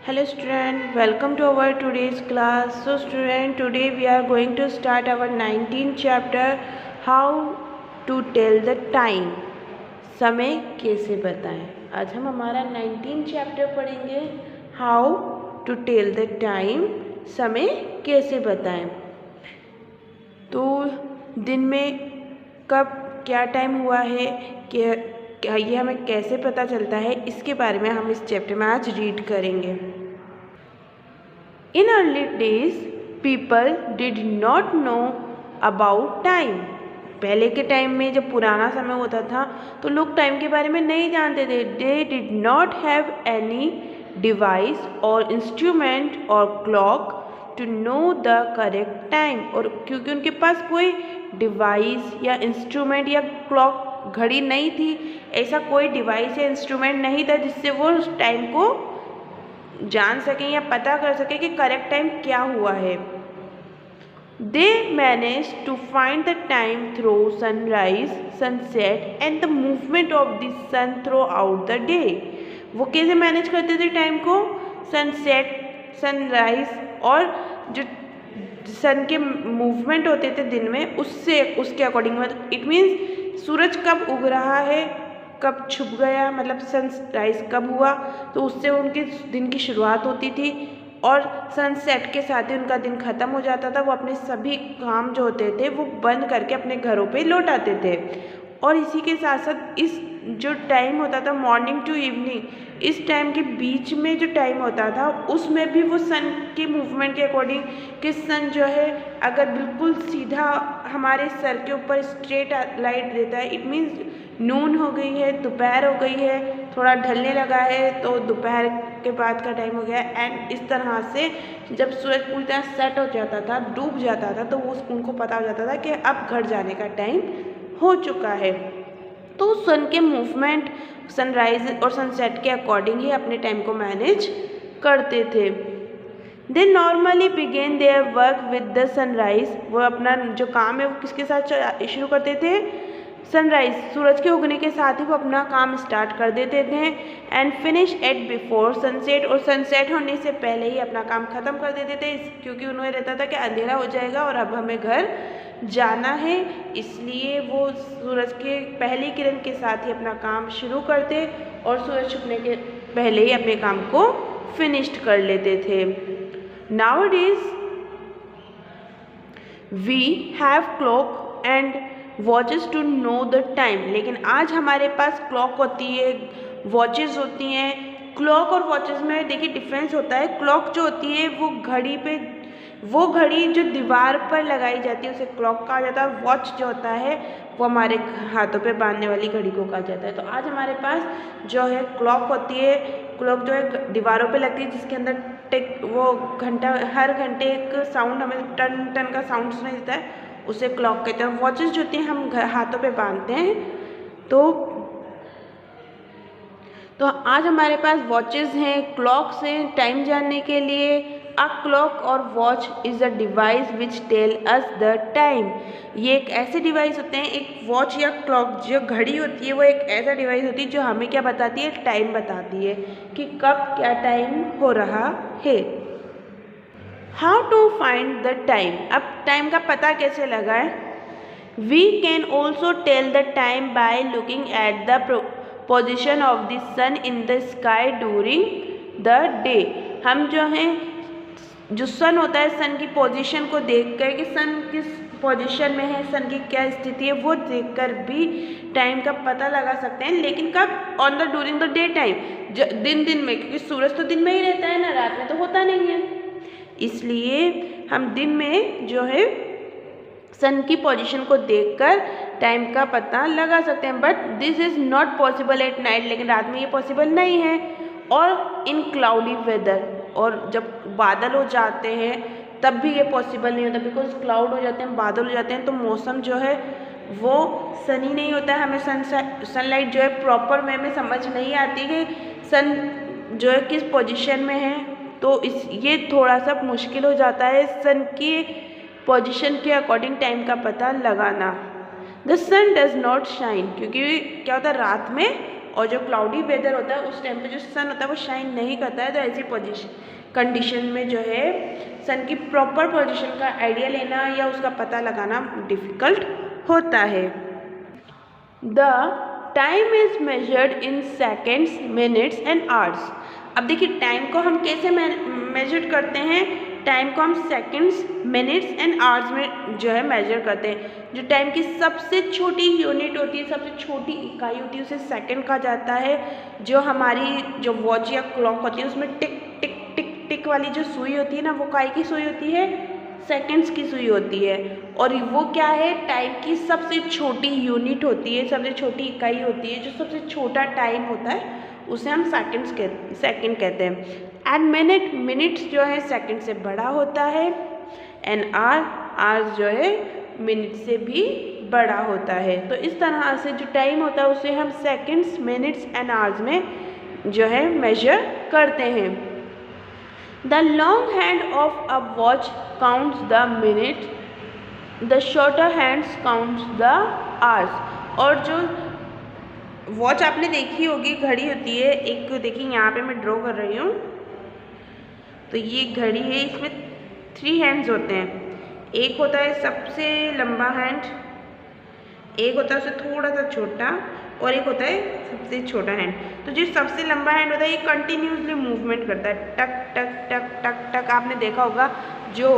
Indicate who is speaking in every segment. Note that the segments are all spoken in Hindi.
Speaker 1: Hello student, welcome to our today's class. So student, today we are going to start our 19th chapter, how to tell the time. समय कैसे बताएं. आज हम हमारा 19th चैप्टर पढ़ेंगे, how to tell the time. समय कैसे बताएं. तो दिन में कब क्या टाइम हुआ है, ये हमें कैसे पता चलता है, इसके बारे में हम इस चैप्टर में आज रीड करेंगे. In early days, people did not know about time. पहले के टाइम में जब पुराना समय होता था तो लोग टाइम के बारे में नहीं जानते थे. They did not have any device or instrument or clock to know the correct time. और क्योंकि उनके पास कोई डिवाइस या इंस्ट्रूमेंट या क्लॉक घड़ी नहीं थी, ऐसा कोई डिवाइस या इंस्ट्रूमेंट नहीं था जिससे वो उस टाइम को जान सकें या पता कर सकें कि करेक्ट टाइम क्या हुआ है. They manage to find the time through sunrise, sunset and the movement of the sun throughout the day. वो कैसे मैनेज करते थे टाइम को? सनसेट, सनराइज और जो सन के मूवमेंट होते थे दिन में, उसके अकॉर्डिंग. इट मीन्स सूरज कब उग रहा है, कब छुप गया, मतलब सनराइज कब हुआ, तो उससे उनके दिन की शुरुआत होती थी. और सनसेट के साथ ही उनका दिन ख़त्म हो जाता था. वो अपने सभी काम जो होते थे वो बंद करके अपने घरों पे लौट आते थे. और इसी के साथ साथ इस जो टाइम होता था मॉर्निंग टू इवनिंग, इस टाइम के बीच में जो टाइम होता था उसमें भी वो सन के मूवमेंट के अकॉर्डिंग कि सन जो है अगर बिल्कुल सीधा हमारे सर के ऊपर स्ट्रेट लाइट देता है, इट मीन्स नून हो गई है, दोपहर हो गई है, थोड़ा ढलने लगा है तो दोपहर के बाद का टाइम हो गया. एंड इस तरह से जब सूरज पूरी तरह सेट हो जाता था, डूब जाता था, तो वो उनको पता हो जाता था कि अब घर जाने का टाइम हो चुका है. तो सन के मूवमेंट सनराइज और सनसेट के अकॉर्डिंग ही अपने टाइम को मैनेज करते थे. They normally begin their work with the sunrise. वो अपना जो काम है वो किसके साथ शुरू करते थे? सनराइज, सूरज के उगने के साथ ही वो अपना काम स्टार्ट कर देते थे. And finish at before sunset, और सनसेट होने से पहले ही अपना काम ख़त्म कर देते थे, क्योंकि उन्हें रहता था कि अंधेरा हो जाएगा और अब हमें घर जाना है. इसलिए वो सूरज के पहली किरण के साथ ही अपना काम शुरू करते और सूरज छुपने के पहले ही अपने काम को फिनिश्ड कर लेते थे. Nowadays we have clock and watches to know the time. लेकिन आज हमारे पास क्लॉक होती है, वॉचेस होती हैं. क्लॉक और वॉचेस में देखिए डिफरेंस होता है. क्लॉक जो होती है वो घड़ी जो दीवार पर लगाई जाती है उसे क्लॉक कहा जाता है. वॉच जो होता है वो हमारे हाथों पे बांधने वाली घड़ी को कहा जाता है. तो आज हमारे पास जो है क्लॉक होती है. क्लॉक जो है दीवारों पे लगती है, जिसके अंदर टिक वो घंटा, हर घंटे एक साउंड हमें टन टन का साउंड सुनाई देता है, उसे क्लॉक कहते हैं. वॉचेस जो होती हैं हम हाथों पे बांधते हैं. तो आज हमारे पास वॉचेस हैं, क्लॉक्स हैं टाइम जानने के लिए. अ क्लॉक और watch is a device which tell us the time. ये एक ऐसे डिवाइस होते हैं, एक वॉच या क्लॉक जो घड़ी होती है वो एक ऐसा डिवाइस होती है जो हमें क्या बताती है? टाइम बताती है कि कब क्या टाइम हो रहा है. How to find the time. अब टाइम का पता कैसे लगाएं? We can also tell the time by looking at the position of the sun in the sky during the day. हम जो हैं जो सन होता है, सन की पोजीशन को देखकर कि सन किस पोजीशन में है, सन की क्या स्थिति है, वो देखकर भी टाइम का पता लगा सकते हैं. लेकिन कब? On the during the day time, दिन में, क्योंकि सूरज तो दिन में ही रहता है ना, रात में तो होता नहीं है. इसलिए हम दिन में जो है सन की पोजीशन को देखकर टाइम का पता लगा सकते हैं. But this is not possible at night. लेकिन रात में ये पॉसिबल नहीं है. और इन क्लाउडी वेदर, और जब बादल हो जाते हैं तब भी ये पॉसिबल नहीं होता, बिकॉज क्लाउड हो जाते हैं, बादल हो जाते हैं, तो मौसम जो है वो सनी नहीं होता है. हमें सनलाइट जो है प्रॉपर वे में समझ नहीं आती कि सन जो है किस पोजीशन में है. तो ये थोड़ा सा मुश्किल हो जाता है सन की पोजीशन के अकॉर्डिंग टाइम का पता लगाना. The sun does not shine, क्योंकि क्या होता है रात में और जो क्लाउडी वेदर होता है उस टाइम पे जो सन होता है वो शाइन नहीं करता है। तो ऐसी कंडीशन में जो है सन की प्रॉपर पोजीशन का आइडिया लेना या उसका पता लगाना डिफ़िकल्ट होता है। The time is measured in seconds, minutes and hours. अब देखिए टाइम को हम कैसे मेजर करते हैं। टाइम को हम सेकंड्स, मिनट्स एंड आवर्स में जो है मेजर करते हैं। जो टाइम की सबसे छोटी यूनिट होती है, सबसे छोटी इकाई होती है, उसे सेकंड कहा जाता है। जो हमारी जो वॉच या क्लॉक होती है उसमें टिक टिक टिक टिक वाली जो सुई होती है ना, वो काय की सुई होती है, सेकंड्स की सुई होती है। और वो क्या है, टाइम की सबसे छोटी यूनिट होती है, सबसे छोटी इकाई होती है। जो सबसे छोटा टाइम होता है उसे हम सेकंड कहते हैं। एंड मिनट्स जो है सेकंड से बड़ा होता है। एंड आवर्स जो है मिनट से भी बड़ा होता है। तो इस तरह से जो टाइम होता है उसे हम सेकंड्स, मिनट्स एंड आवर्स में जो है मेजर करते हैं। The long hand of a watch counts the minute, the shorter hands counts the hours. और जो वॉच आपने देखी होगी, घड़ी होती है एक, देखिए यहाँ पे मैं ड्रॉ कर रही हूँ। तो ये घड़ी है, इसमें 3 हैंड्स होते हैं। एक होता है सबसे लंबा हैंड, एक होता है उससे थोड़ा सा छोटा, और एक होता है सबसे छोटा हैंड। तो जो सबसे लंबा हैंड होता है ये कंटिन्यूसली मूवमेंट करता है, टक टक टक टक टक। आपने देखा होगा जो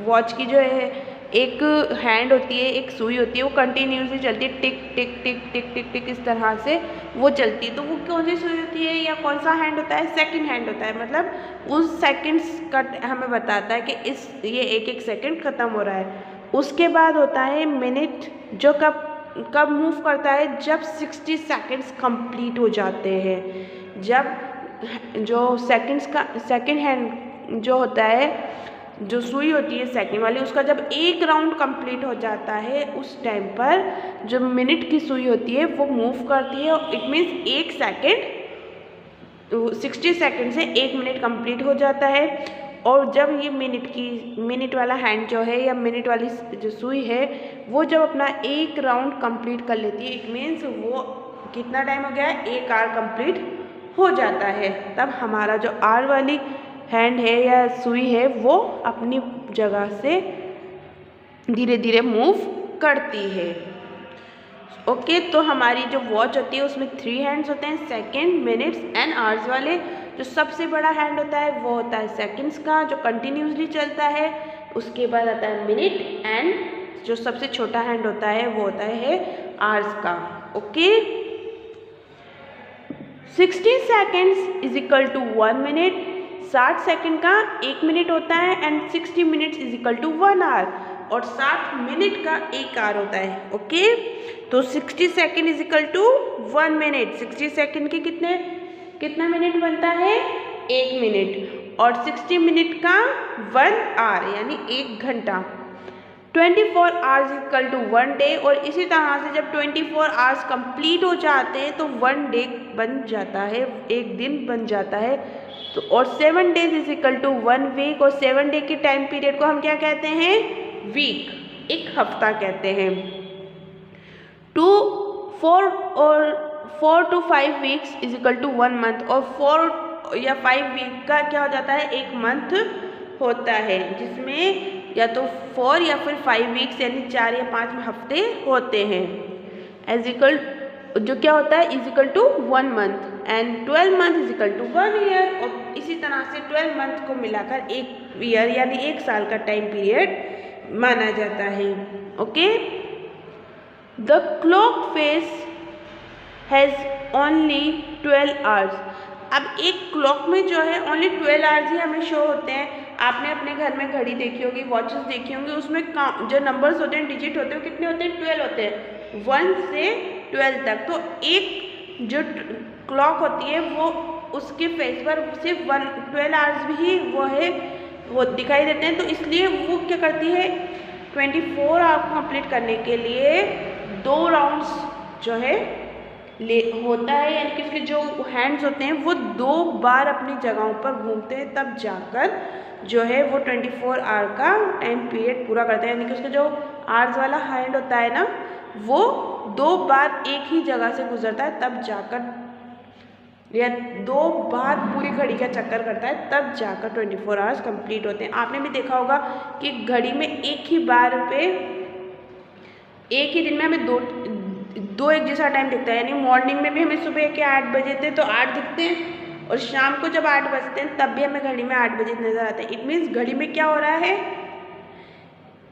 Speaker 1: वॉच की जो है एक हैंड होती है, एक सुई होती है, वो कंटिन्यूसली चलती है, टिक टिक टिक टिक टिक टिक इस तरह से वो चलती है। तो वो कौन सी सुई होती है या कौन सा हैंड होता है, सेकंड हैंड होता है। मतलब उस सेकंड्स का हमें बताता है कि ये एक एक सेकंड ख़त्म हो रहा है। उसके बाद होता है मिनट, जो कब मूव करता है, जब 60 सेकेंड्स कंप्लीट हो जाते हैं। जब जो सेकंड्स का सेकंड हैंड जो होता है, जो सुई होती है सेकंड वाली, उसका जब एक राउंड कंप्लीट हो जाता है उस टाइम पर जो मिनट की सुई होती है वो मूव करती है। इट मीन्स 1 सेकेंड 60 सेकेंड से 1 मिनट कंप्लीट हो जाता है। और जब ये मिनट वाला हैंड जो है या मिनट वाली जो सुई है वो जब अपना एक राउंड कंप्लीट कर लेती है, इट मीन्स वो कितना टाइम हो गया है, 1 आवर कंप्लीट हो जाता है। तब हमारा जो आवर वाली हैंड है या सुई है वो अपनी जगह से धीरे धीरे मूव करती है। ओके, तो हमारी जो वॉच होती है उसमें 3 हैंड्स होते हैं, सेकंड, मिनट्स एंड आवर्स वाले। जो सबसे बड़ा हैंड होता है वो होता है सेकंड्स का, जो कंटिन्यूसली चलता है। उसके बाद आता है मिनट, एंड जो सबसे छोटा हैंड होता है वो होता है आवर्स का। Okay, 60 seconds is equal to 1 minute. 60 second का 1 मिनट होता है। And 60 minutes is equal to 1 hour, और 60 मिनट का 1 आवर होता है। ओके, तो 60 second is equal to 1 minute. 60 second के कितना मिनट बनता है, 1 मिनट। और 60 मिनट का 1 आवर यानी 1 घंटा। 24 आवर्स इक्वल टू 1 डे। और इसी तरह से जब 24 आवर्स कंप्लीट हो जाते हैं तो 1 डे बन जाता है, 1 दिन बन जाता है। तो और 7 days is equal to 1 week. और 7 डे के टाइम पीरियड को हम क्या कहते हैं, वीक, एक हफ्ता कहते हैं। 4 to 5 weeks is equal to 1 month. और 4 या 5 वीक का क्या हो जाता है, 1 मंथ होता है, जिसमें या तो 4 या फिर 5 वीक्स यानी 4 या 5 हफ्ते होते हैं। एज इक्वल जो क्या होता है, is equal to 1 month. And 12 month is equal to 1 year. और इसी तरह से 12 मंथ को मिलाकर 1 ईयर यानी 1 साल का टाइम पीरियड माना जाता है। Okay, the clock face has only 12 hours. अब एक क्लॉक में जो है ओनली 12 आवर्स ही हमें शो होते हैं। आपने अपने घर में घड़ी देखी होगी, वॉचेस देखी होंगी, उसमें जो नंबर्स होते हैं, डिजिट होते हैं, वो कितने होते हैं, 12 होते हैं, 1 से 12 तक। तो एक जो क्लॉक होती है वो उसके फेस पर सिर्फ 12 आवर्स भी वो दिखाई देते हैं। तो इसलिए वो क्या करती है, 24 आवर कंप्लीट करने के लिए 2 राउंड्स जो है होता है, यानी कि उसके जो हैंड्स होते हैं वो 2 बार अपनी जगहों पर घूमते हैं, तब जाकर जो है वो 24 आवर का टाइम पीरियड पूरा करते हैं। यानी कि उसका जो आवर्स वाला हैंड होता है ना, वो 2 बार एक ही जगह से गुजरता है तब जाकर, या 2 बार पूरी घड़ी का चक्कर करता है तब जाकर 24 आवर्स कंप्लीट होते हैं। आपने भी देखा होगा कि घड़ी में एक ही बार पे एक ही दिन में हमें दो एक जैसा टाइम दिखता है, यानी मॉर्निंग में भी हमें सुबह के 8 बजे थे तो 8 दिखते हैं, और शाम को जब 8 बजते हैं तब भी हमें घड़ी में 8 बजे नज़र आते हैं। इट मीन्स घड़ी में क्या हो रहा है,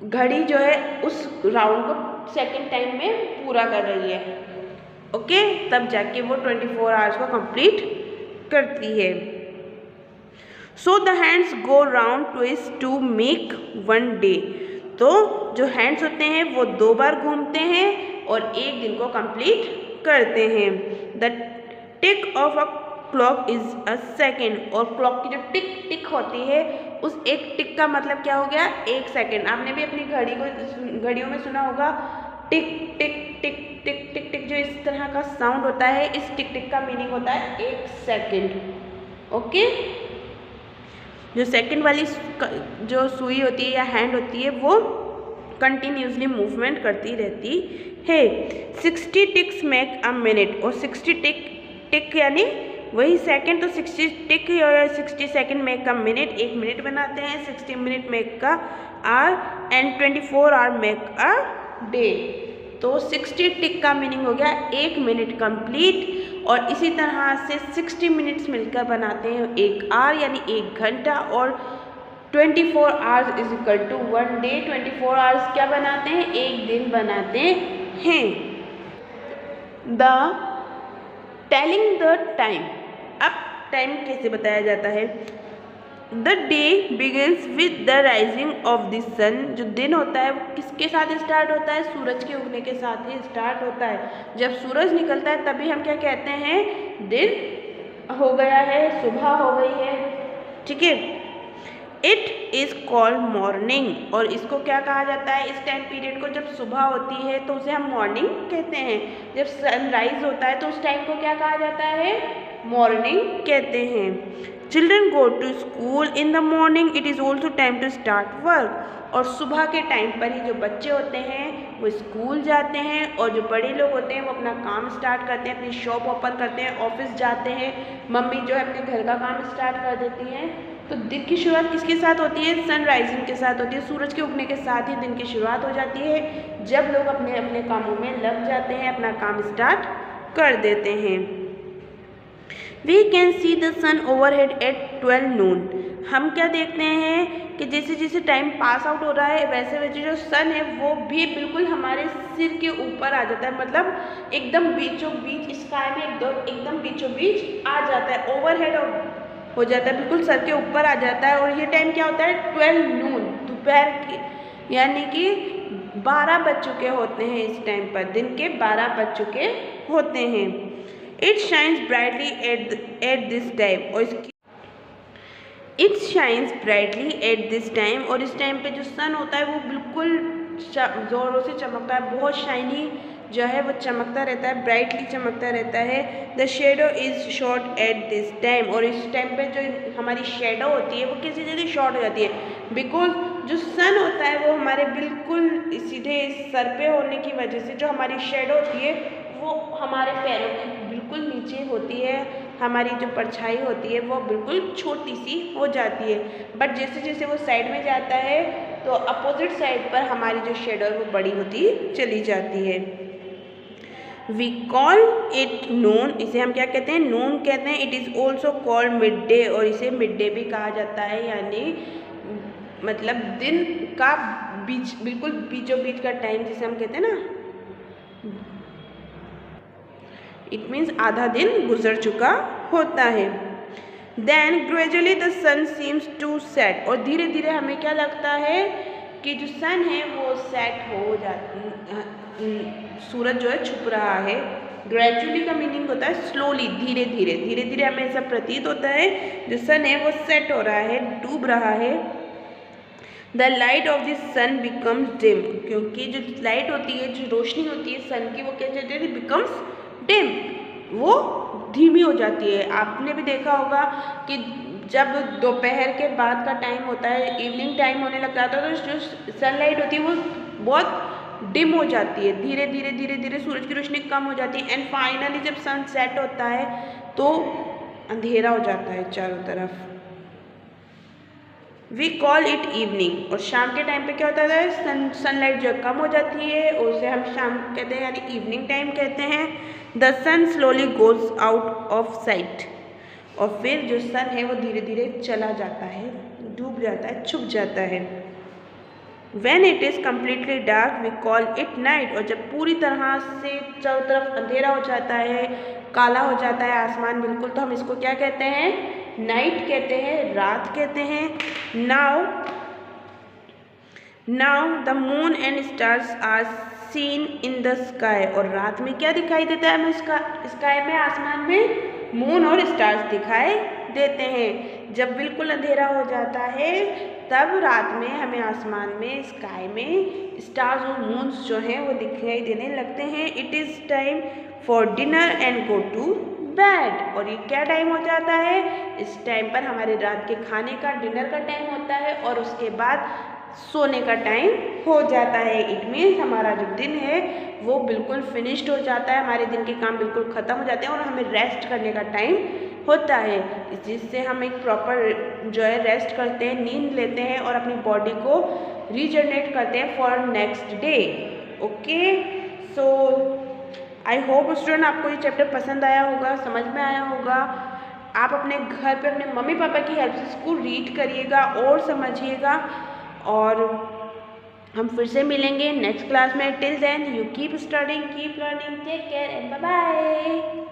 Speaker 1: घड़ी जो है उस राउंड को सेकेंड टाइम में पूरा कर रही है। ओके, तब जाके वो 24 आवर्स को कंप्लीट करती है। So the hands go round twist to make 1 day. तो जो हैंड्स होते हैं वो 2 बार घूमते हैं और एक दिन को कंप्लीट करते हैं। The tick of a clock is a second, और क्लॉक की जो टिक टिक होती है उस एक टिक का मतलब क्या हो गया, 1 सेकेंड। आपने भी अपनी घड़ियों में सुना होगा टिक टिक टिक टिक टिक टिक, जो इस तरह का साउंड होता है, इस टिक टिक का मीनिंग होता है 1 सेकेंड। ओके, जो सेकेंड वाली जो सुई होती है या हैंड होती है वो कंटिन्यूसली मूवमेंट करती रहती है। 60 टिक्स मेक अ मिनट, और 60 टिक यानी वही सेकंड, तो 60 टिक और 60 second make a minute, 1 minute बनाते हैं। 60 minute make a hour and 24 hour make a day. तो 60 टिक का मीनिंग हो गया 1 मिनट कंप्लीट, और इसी तरह से 60 मिनट्स मिलकर बनाते हैं 1 आवर यानी 1 घंटा, और 24 hours is equal to 1 day. 24 hours क्या बनाते हैं, 1 दिन बनाते हैं। द टेलिंग द टाइम, अब टाइम कैसे बताया जाता है। The day begins with the rising of the sun, जो दिन होता है वो किसके साथ स्टार्ट होता है, सूरज के उगने के साथ ही स्टार्ट होता है। जब सूरज निकलता है तभी हम क्या कहते हैं, दिन हो गया है, सुबह हो गई है। ठीक है, इट इज़ कॉल्ड मॉर्निंग, और इसको क्या कहा जाता है, इस टाइम पीरियड को जब सुबह होती है तो उसे हम मॉर्निंग कहते हैं। जब सनराइज होता है तो उस टाइम को क्या कहा जाता है, मॉर्निंग कहते हैं। Children go to school in the morning, it is also time to start work, और सुबह के टाइम पर ही जो बच्चे होते हैं वो स्कूल जाते हैं, और जो बड़े लोग होते हैं वो अपना काम स्टार्ट करते हैं, अपनी शॉप ओपन करते हैं, ऑफिस जाते हैं। मम्मी जो है अपने घर का काम स्टार्ट कर देती हैं। तो दिन की शुरुआत किसके साथ होती है, सनराइजिंग के साथ होती है। सूरज के उगने के साथ ही दिन की शुरुआत हो जाती है, जब लोग अपने अपने कामों में लग जाते हैं, अपना काम स्टार्ट कर देते हैं। We can see the sun overhead at 12 noon. हम क्या देखते हैं कि जैसे जैसे टाइम पास आउट हो रहा है वैसे वैसे जो सन है वो भी बिल्कुल हमारे सिर के ऊपर आ जाता है, मतलब एकदम बीचों बीच स्काई में एकदम बीचों बीच आ जाता है, ओवरहेड हो जाता है, बिल्कुल सर के ऊपर आ जाता है। और ये टाइम क्या होता है, 12 नून, दोपहर के, यानी कि 12 बज चुके होते हैं। इस टाइम पर दिन के 12 बज चुके होते हैं। It shines brightly at this time, और इसकी it shines brightly at this time, और इस टाइम पे जो सन होता है वो बिल्कुल ज़ोरों से चमकता है, बहुत शाइनी जो है वो चमकता रहता है, ब्राइटली चमकता रहता है। The shadow is short at this time, और इस टाइम पे जो हमारी शेडो होती है वो किसी जगह शॉर्ट हो जाती है, बिकॉज जो सन होता है वो हमारे बिल्कुल सीधे सर पे होने की वजह से जो हमारी शेडो होती है वो हमारे पैरों के बिल्कुल नीचे होती है, हमारी जो परछाई होती है वो बिल्कुल छोटी सी हो जाती है। बट जैसे जैसे वो साइड में जाता है तो अपोजिट साइड पर हमारी जो शेडो है वो बड़ी होती चली जाती है। वी कॉल इट नून, इसे हम क्या कहते हैं, नून कहते हैं। It is also called mid day, और इसे मिड डे भी कहा जाता है, यानी मतलब दिन का बीच, बिल्कुल बीचों बीच का टाइम जिसे हम कहते हैं ना, इट मीन्स आधा दिन गुजर चुका होता है। Then gradually the sun seems to set, और धीरे धीरे हमें क्या लगता है कि जो सन है वो सेट हो जाती, सूरज जो है छुप रहा है। ग्रेजुअली का मीनिंग होता है स्लोली, धीरे धीरे, धीरे धीरे हमें ऐसा प्रतीत होता है जो सन है वो सेट हो रहा है, डूब रहा है। The light of the sun becomes dim, क्योंकि जो लाइट होती है, जो रोशनी होती है सन की, वो क्या कहते हैं, बिकम्स डिम, वो धीमी हो जाती है। आपने भी देखा होगा कि जब दोपहर के बाद का टाइम होता है, इवनिंग टाइम होने लग जाता है, तो जो सनलाइट होती है वो बहुत डिम हो जाती है, धीरे धीरे धीरे धीरे सूरज की रोशनी कम हो जाती है एंड फाइनली जब सन सेट होता है तो अंधेरा हो जाता है चारों तरफ। We call it evening. और शाम के टाइम पे क्या होता है, सनलाइट जो कम हो जाती है उसे हम शाम कहते हैं यानी इवनिंग टाइम कहते हैं। The sun slowly goes out of sight. और फिर जो सन है वो धीरे धीरे चला जाता है, डूब जाता है, छुप जाता है। When it is completely dark we call it night। और जब पूरी तरह से चारों तरफ अंधेरा हो जाता है, काला हो जाता है आसमान बिल्कुल, तो हम इसको क्या कहते हैं, नाइट कहते हैं, रात कहते हैं। Now the moon and stars are seen in the sky. और रात में क्या दिखाई देता है हमें, स्काई में, आसमान में मून और स्टार्स दिखाई देते हैं। जब बिल्कुल अंधेरा हो जाता है तब रात में हमें आसमान में, स्काई में स्टार्स और मून्स जो हैं वो दिखाई देने लगते हैं। It is time for dinner and go to bed. और ये क्या टाइम हो जाता है, इस टाइम पर हमारे रात के खाने का, डिनर का टाइम होता है और उसके बाद सोने का टाइम हो जाता है। इट मीन्स हमारा जो दिन है वो बिल्कुल फिनिश्ड हो जाता है, हमारे दिन के काम बिल्कुल ख़त्म हो जाते हैं और हमें रेस्ट करने का टाइम होता है, जिससे हम एक प्रॉपर जो है रेस्ट करते हैं, नींद लेते हैं और अपनी बॉडी को रीजनरेट करते हैं for next day. Okay, so I hope student आपको ये चैप्टर पसंद आया होगा, समझ में आया होगा। आप अपने घर पे अपने मम्मी पापा की हेल्प से इसको रीड करिएगा और समझिएगा। और हम फिर से मिलेंगे नेक्स्ट क्लास में। Till then you keep studying, keep learning, take care and bye bye.